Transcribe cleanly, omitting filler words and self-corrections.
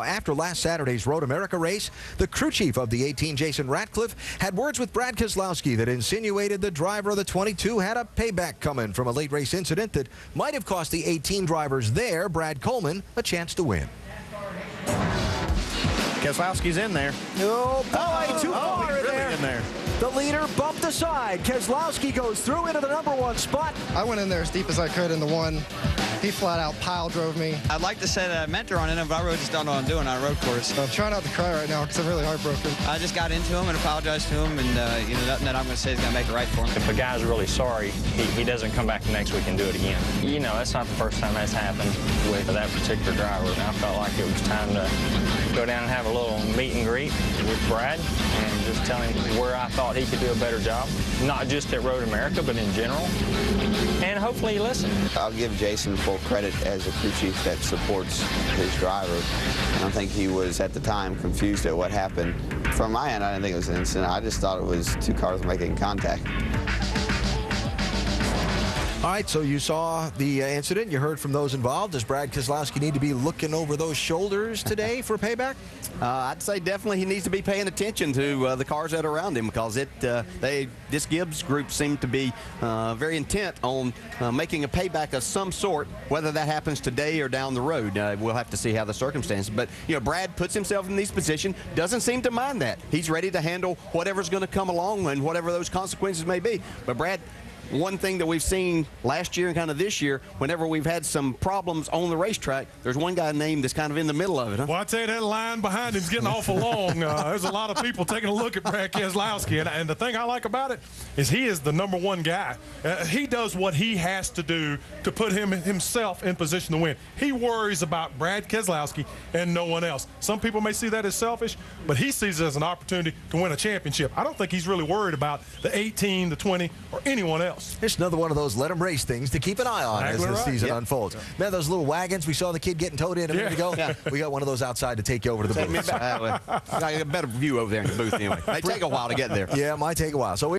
After last Saturday's Road America race, the crew chief of the 18, Jason Ratcliff, had words with Brad Keselowski that insinuated the driver of the 22 had a payback coming from a late race incident that might have cost the 18 drivers there, Brad Coleman, a chance to win. Keselowski's in there. Oh, boy, too far in there. The leader bumped aside. Keselowski goes through into the #1 spot. I went in there as deep as I could in the one. He flat out pile drove me. I'd like to say that I meant to run in him, but I really just don't know what I'm doing on a road course. I'm trying not to cry right now because I'm really heartbroken. I just got into him and apologized to him, and nothing that I'm going to say is going to make it right for him. If a guy's really sorry, he doesn't come back next week and do it again. You know, that's not the first time that's happened with that particular driver. And I felt like it was time to go down and have a little meet and greet with Brad and just tell him where I thought he could do a better job, not just at Road America, but in general. And hopefully he listened. I'll give Jason full credit as a crew chief that supports his driver. I don't think he was, at the time, confused at what happened. From my end, I didn't think it was an incident. I just thought it was two cars making contact. All right, so you saw the incident. You heard from those involved. Does Brad Keselowski need to be looking over those shoulders today for payback? I'd say definitely he needs to be paying attention to the cars that are around him, because this Gibbs group seemed to be very intent on making a payback of some sort, whether that happens today or down the road. We'll have to see how the circumstances. But, you know, Brad puts himself in these positions, doesn't seem to mind that. He's ready to handle whatever's going to come along and whatever those consequences may be. But Brad, one thing that we've seen last year and kind of this year, whenever we've had some problems on the racetrack, there's one guy named that's kind of in the middle of it. Huh? Well, I tell you, that line behind him's getting awful long. There's a lot of people taking a look at Brad Keselowski, and the thing I like about it is he is the #1 guy. He does what he has to do to put himself in position to win. He worries about Brad Keselowski and no one else. Some people may see that as selfish, but he sees it as an opportunity to win a championship. I don't think he's really worried about the 18, the 20, or anyone else. It's another one of those let them race things to keep an eye on as the season unfolds. Man, those little wagons, we saw the kid getting towed in a minute ago. Yeah. We got one of those outside to take you over to the booth. I got a better view over there in the booth anyway. It may take a while to get there. Yeah, it might take a while. So